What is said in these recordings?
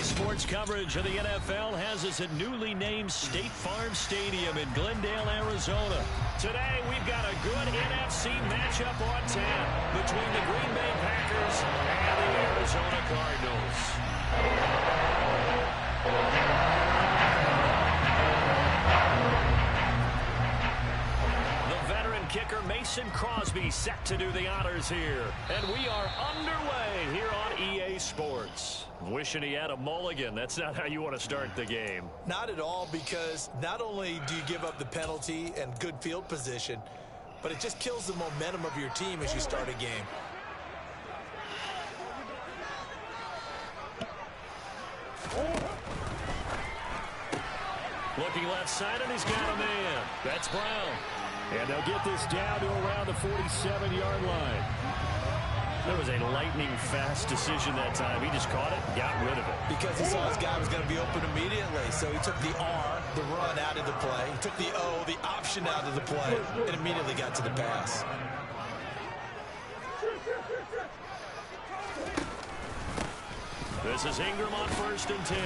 Sports coverage of the NFL has us at newly named State Farm Stadium in Glendale, Arizona. Today, we've got a good NFC matchup on tap between the Green Bay Packers and the Arizona Cardinals. The veteran kicker Mason Crosby set to do the honors here. And we are underway here on EA Sports. Wishing he had a mulligan. That's not how you want to start the game. Not at all, because not only do you give up the penalty and good field position, but it just kills the momentum of your team as you start a game. Looking left side, and he's got a man. That's Brown. And they'll get this down to around the 47-yard line. There was a lightning-fast decision that time. He just caught it, got rid of it. Because he saw his guy was going to be open immediately. So he took the R, the run, out of the play. He took the O, the option, out of the play, and immediately got to the pass. This is Ingram on 1st and 10.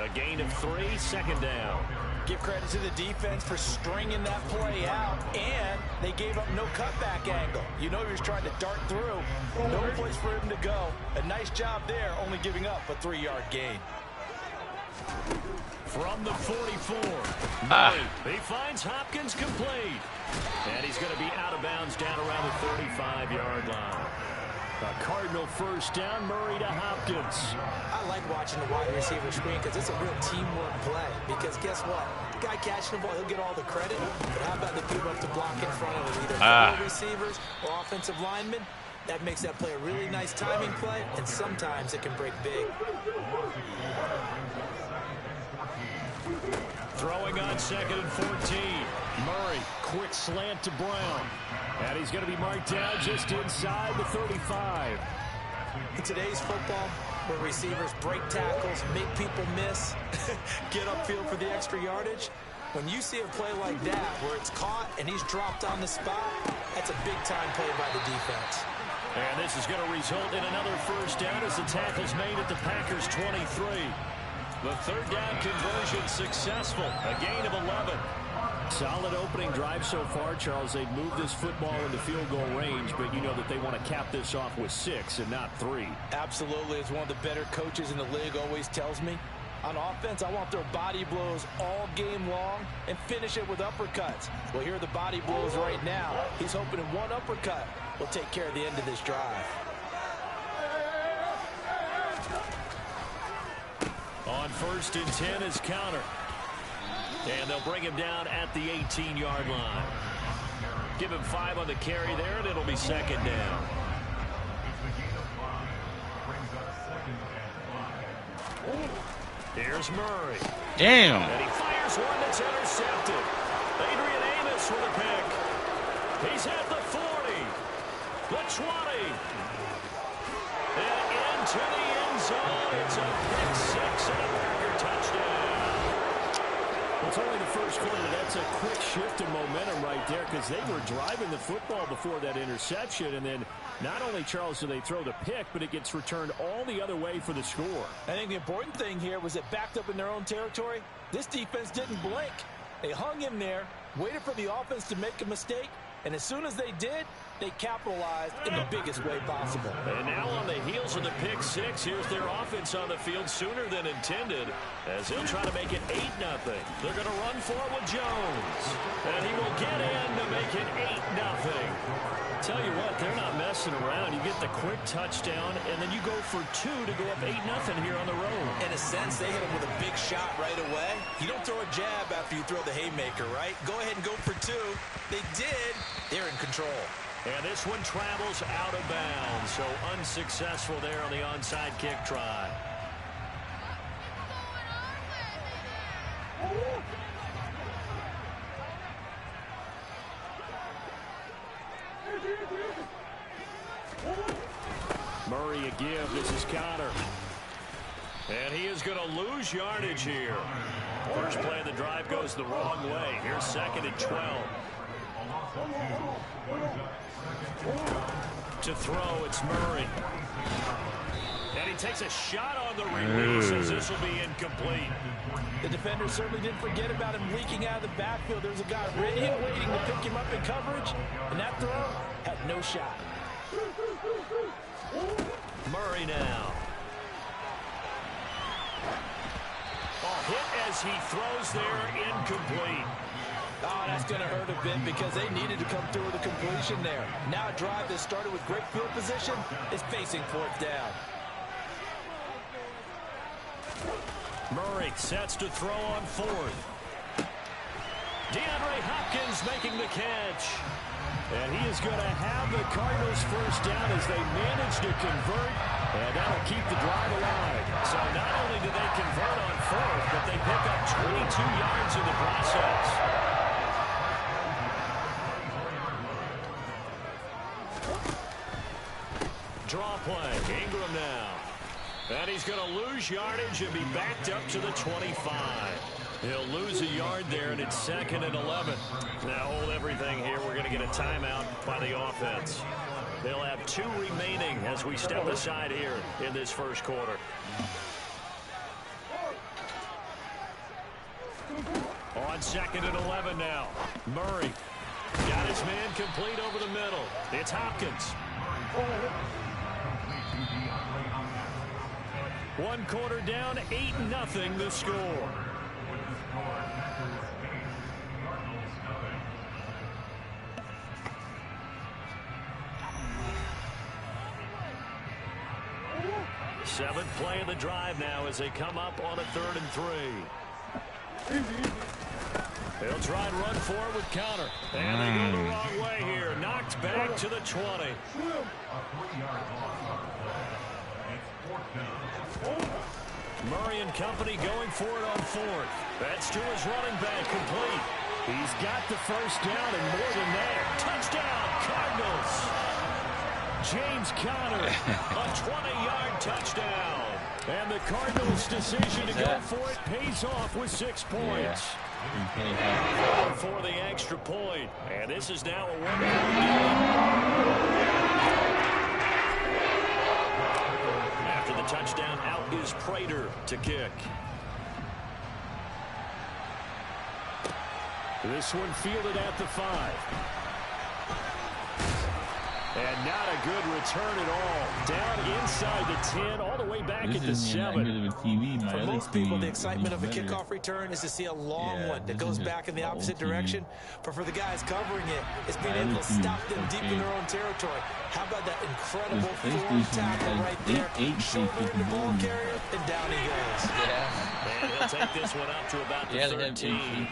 A gain of 3, second down. Give credit to the defense for stringing that play out, and they gave up no cutback angle. You know he was trying to dart through. No place for him to go. A nice job there, only giving up a 3-yard gain. From the 44, he finds Hopkins complete. And he's going to be out of bounds down around the 35-yard line. A Cardinal first down, Murray to Hopkins. I like watching the wide receiver screen because it's a real teamwork play. Because guess what? The guy catching the ball, he'll get all the credit. But how about the people have to block in front of him, either receivers or offensive linemen? That makes that play a really nice timing play, and sometimes it can break big. Throwing on 2nd and 14. Murray, quick slant to Brown. And he's going to be marked down just inside the 35. In today's football, where receivers break tackles, make people miss, get upfield for the extra yardage, when you see a play like that where it's caught and he's dropped on the spot, that's a big-time play by the defense. And this is going to result in another first down as the tackle's made at the Packers' 23. The third down conversion successful, a gain of 11. Solid opening drive so far, Charles. They've moved this football into field goal range, but you know that they want to cap this off with 6 and not 3. Absolutely. As one of the better coaches in the league always tells me, on offense, I want their body blows all game long and finish it with uppercuts. Well, here are the body blows right now. He's hoping in one uppercut will take care of the end of this drive. On 1st and 10 is counter. And they'll bring him down at the 18-yard line. Give him 5 on the carry there, and it'll be 2nd down. Here's Murray. Damn. And he fires one that's intercepted. Adrian Amos with a pick. He's at the 40, the 20, and into the end zone. It's a pick 6 and a Packer touchdown. It's only the first quarter. That's a quick shift in momentum right there because they were driving the football before that interception. And then not only, Charles, do they throw the pick, but it gets returned all the other way for the score. I think the important thing here was it backed up in their own territory. This defense didn't blink. They hung in there, waited for the offense to make a mistake, and as soon as they did, they capitalized in the biggest way possible. And now on the heels of the pick six, here's their offense on the field sooner than intended as he'll try to make it 8-0. They're going to run for it with Jones. And he will get in to make it 8-0. Tell you what, they're not messing around. You get the quick touchdown, and then you go for 2 to go up 8-0 here on the road. In a sense, they hit him with a big shot right away. You don't throw a jab after you throw the haymaker, right? Go ahead and go for 2. They did. They're in control. And this one travels out of bounds, so unsuccessful there on the onside kick try. Murray a give. This is Connor. And he is going to lose yardage here. First play of the drive goes the wrong way. Here's 2nd and 12. To throw, it's Murray. And he takes a shot on the release as this will be incomplete. The defender certainly didn't forget about him leaking out of the backfield. There's a guy ready and waiting to pick him up in coverage, and that throw had no shot. Murray now. Hit as he throws there, incomplete. Oh, that's going to hurt a bit because they needed to come through with a completion there. Now a drive that started with great field position is facing 4th down. Murray sets to throw on 4th. DeAndre Hopkins making the catch. And he is going to have the Cardinals first down as they manage to convert. And that'll keep the drive alive. So not only do they convert on 4th, but they pick up 22 yards in the process. Draw play. Ingram now. And he's going to lose yardage and be backed up to the 25. He'll lose a yard there, and it's 2nd and 11. Now hold everything here. We're going to get a timeout by the offense. They'll have 2 remaining as we step aside here in this first quarter. On 2nd and 11 now. Murray got his man complete over the middle. It's Hopkins. 1 quarter down, 8-0 the score. Seventh play of the drive now as they come up on a 3rd and 3. They'll try and run forward with Connor. And they go the wrong way here. Knocked back to the 20. Murray and company going for it on 4th. That's to his running back, complete. He's got the first down and more than that. Touchdown, Cardinals. James Conner, a 20-yard touchdown. And the Cardinals' decision to go for it pays off with 6 points. For the extra point. And this is now a 1-point game. After the touchdown, out is Prater to kick. This one fielded at the 5. And not a good return at all. Down inside the 10, all the way back at the 7. For most people, the excitement of a kickoff return is to see a long one that goes back in the opposite direction. But for the guys covering it, it's being able to stop them deep in their own territory. How about that incredible forward tackle right there? Shouldering the ball carrier, and down he goes. And he'll take this one up to about the 13.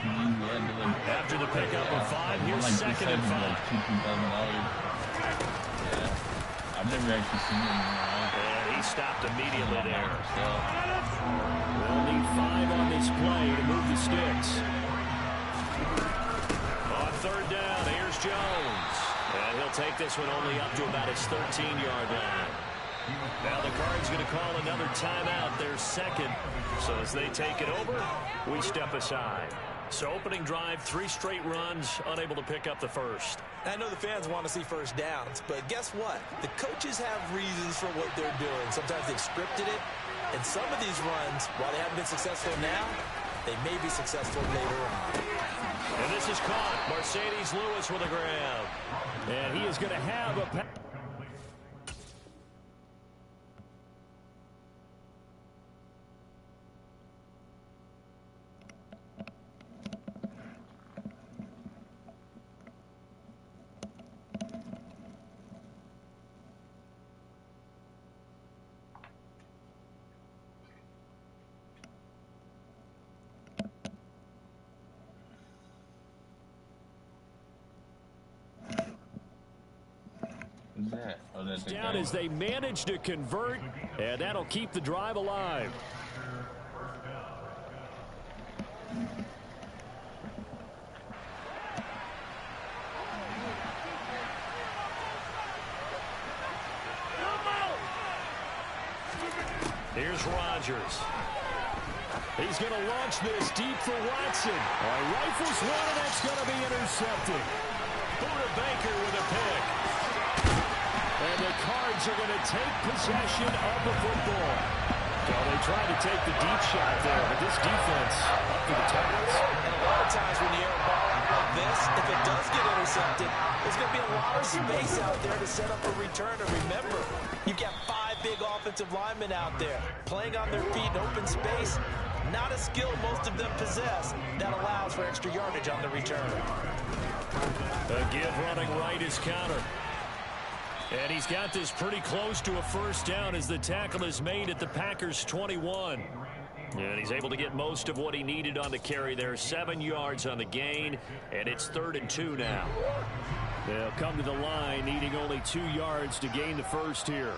After the pickup of 5, here's 2nd and 5. I've never actually seen him in my life. And he stopped immediately there. We'll need 5 on this play to move the sticks. On 3rd down, here's Jones. And he'll take this one only up to about his 13-yard line. Now the Cards going to call another timeout, their 2nd. So as they take it over, we step aside. So opening drive, 3 straight runs, unable to pick up the first. I know the fans want to see first downs, but guess what? The coaches have reasons for what they're doing. Sometimes they've scripted it, and some of these runs, while they haven't been successful now, they may be successful later on. And this is caught. Mercedes Lewis with a grab. And he is going to have a... That? Oh, that's down as they manage to convert, and that'll keep the drive alive. Here's Rodgers. He's going to launch this deep for Watson. Rifles one, and that's going to be intercepted. Buda Baker with a pick. And the Cards are going to take possession of the football. Well, they tried to take the deep shot there, but this defense up to the task. And a lot of times when you air a ball out like this, if it does get intercepted, there's going to be a lot of space out there to set up a return. And remember, you've got 5 big offensive linemen out there playing on their feet in open space. Not a skill most of them possess that allows for extra yardage on the return. A give running right is counter. And he's got this pretty close to a first down as the tackle is made at the Packers' 21. And he's able to get most of what he needed on the carry there. 7 yards on the gain, and it's 3rd and 2 now. They'll come to the line needing only 2 yards to gain the first here.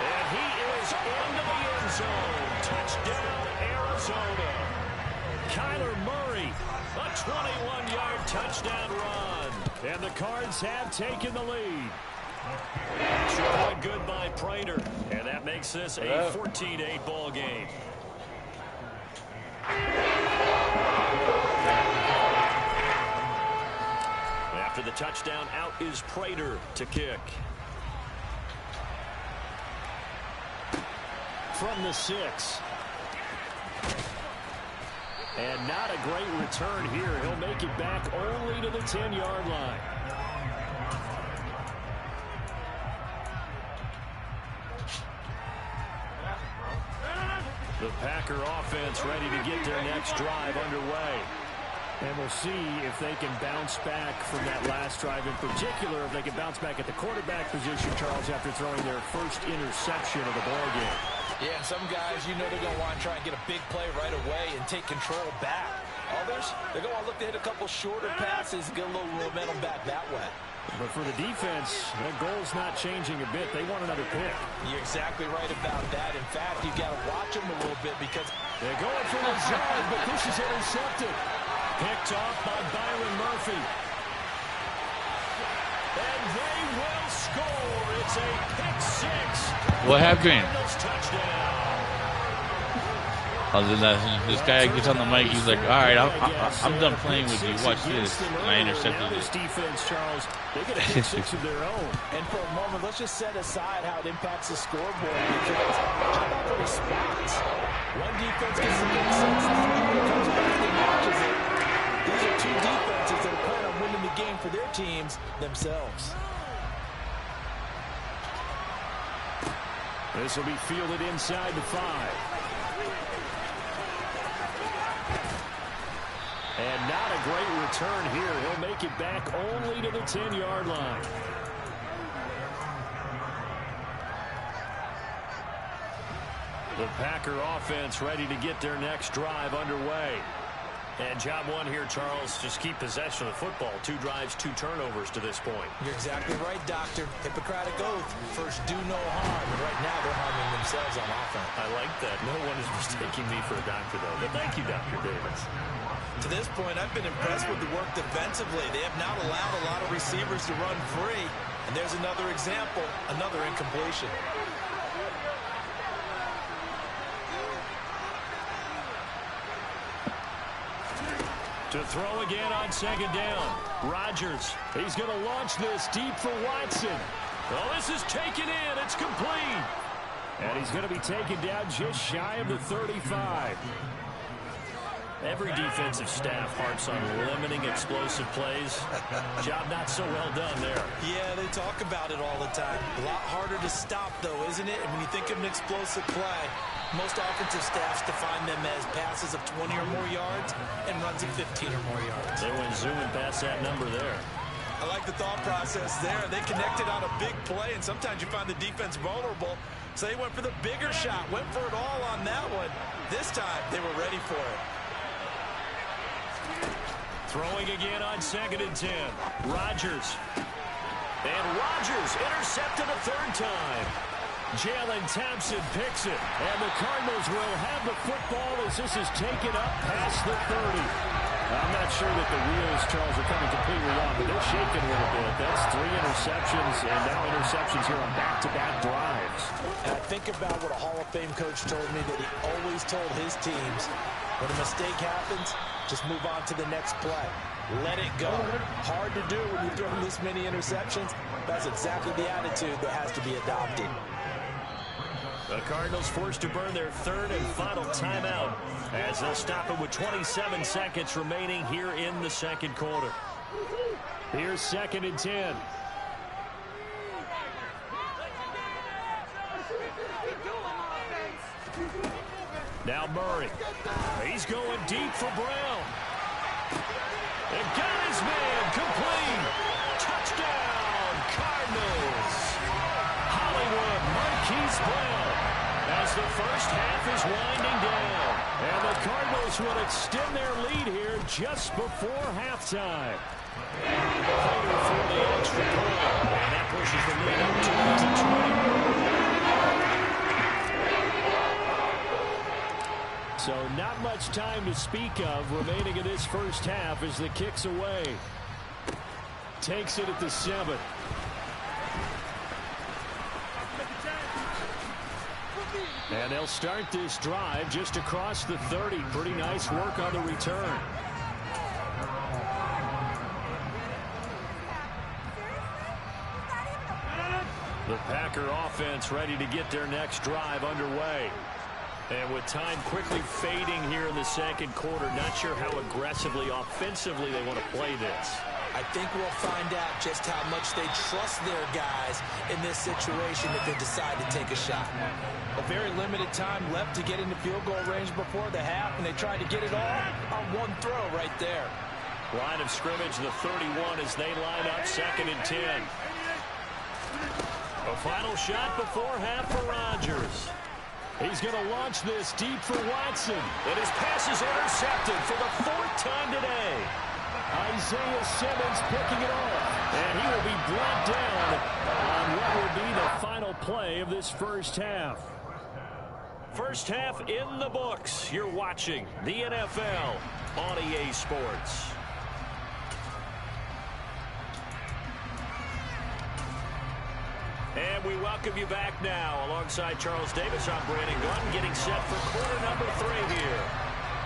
And he is into the end zone. Touchdown, Arizona. Kyler Murray, a 21-yard touchdown run. And the Cards have taken the lead. Extra good by Prater. And that makes this a 14-8 ball game. After the touchdown, out is Prater to kick. From the 6. And not a great return here. He'll make it back only to the 10-yard line. The Packer offense ready to get their next drive underway. And we'll see if they can bounce back from that last drive in particular, if they can bounce back at the quarterback position, Charles, after throwing their first interception of the ballgame. Yeah, and some guys, you know they're going to want to try and get a big play right away and take control back. Others, they're going to look to hit a couple shorter passes, get a little momentum back that way. But for the defense, the goal's not changing a bit. They want another pick. You're exactly right about that. In fact, you've got to watch them a little bit because they're going for the zone, but this is intercepted. Picked off by Byron Murphy. And they will score. It's a pick 6. What happened? Other than that, this guy gets on the mic. He's like, "All right, I'm done playing with you. Watch this." And I intercepted this defense, Charles. They get a pick 6 of their own. And for a moment, let's just set aside how it impacts the scoreboard. Because how about the response? One defense gets the pick 6, the other comes back and matches it. These are 2 defenses that are planning on winning the game for their teams themselves. This will be fielded inside the 5. And not a great return here. He'll make it back only to the 10-yard line. The Packer offense ready to get their next drive underway. And job 1 here, Charles, just keep possession of the football. 2 drives, 2 turnovers to this point. You're exactly right, Doctor. Hippocratic oath. First, do no harm. And right now, they're harming themselves on offense. I like that. No one is mistaking me for a doctor, though. But thank you, Dr. Davis. To this point, I've been impressed with the work defensively. They have not allowed a lot of receivers to run free. And there's another example, another incompletion. To throw again on second down. Rodgers, he's going to launch this deep for Watson. Oh, this is taken in. It's complete. And he's going to be taken down just shy of the 35. Every defensive staff harps on limiting explosive plays. Job not so well done there. Yeah, they talk about it all the time. A lot harder to stop, though, isn't it? And when you think of an explosive play, most offensive staffs define them as passes of 20 or more yards and runs of 15 or more yards. They went zooming past that number there. I like the thought process there. They connected on a big play, and sometimes you find the defense vulnerable. So they went for the bigger shot, went for it all on that one. This time, they were ready for it. Throwing again on 2nd and 10. Rodgers. And Rodgers intercepted a third time. Jalen Thompson picks it. And the Cardinals will have the football as this is taken up past the 30. I'm not sure that the wheels, Charles, are coming completely off, but they're shaking a little bit. That's 3 interceptions, and now interceptions here on back-to-back drives. And I think about what a Hall of Fame coach told me, that he always told his teams, when a mistake happens, just move on to the next play. Let it go. Hard to do when you throw this many interceptions. That's exactly the attitude that has to be adopted. The Cardinals forced to burn their 3rd and final timeout as they'll stop it with 27 seconds remaining here in the 2nd quarter. Here's 2nd and 10. Now Murray. He's going deep for Brown. And got his man complete. Touchdown, Cardinals. Hollywood Marquise Brown as the first half is winding down. And the Cardinals will extend their lead here just before halftime. Later for the extra point. And that pushes the lead up to 20. So not much time to speak of remaining in this first half as the kick's away. Takes it at the 7. And they'll start this drive just across the 30. Pretty nice work on the return. The Packer offense ready to get their next drive underway. And with time quickly fading here in the 2nd quarter, not sure how aggressively, offensively they want to play this. I think we'll find out just how much they trust their guys in this situation if they decide to take a shot. A very limited time left to get into field goal range before the half, and they tried to get it all on one throw right there. Line of scrimmage, the 31 as they line up 2nd and 10. A final shot before half for Rodgers. He's going to launch this deep for Watson. And his pass is intercepted for the 4th time today. Isaiah Simmons picking it off. And he will be brought down on what will be the final play of this first half. First half in the books. You're watching the NFL on EA Sports. And we welcome you back now. Alongside Charles Davis, I'm Brandon Gunn, getting set for quarter number 3 here.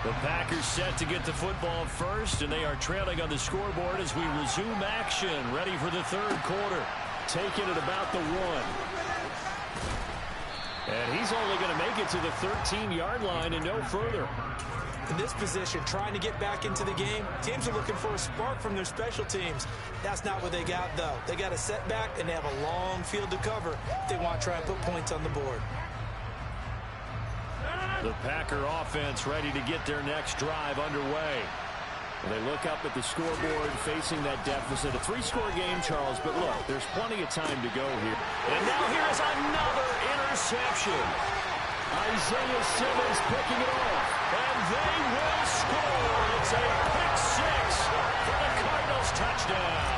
The Packers set to get the football first, and they are trailing on the scoreboard as we resume action, ready for the 3rd quarter. Taking it about the 1. And he's only going to make it to the 13-yard line and no further. In this position, trying to get back into the game, teams are looking for a spark from their special teams. That's not what they got, though. They got a setback, and they have a long field to cover if they want to try and put points on the board. The Packer offense ready to get their next drive underway. They look up at the scoreboard facing that deficit. A 3-score game, Charles, but look, there's plenty of time to go here. And now here's another interception. Isaiah Simmons picking it off. And they will score. It's a pick 6 for the Cardinals touchdown.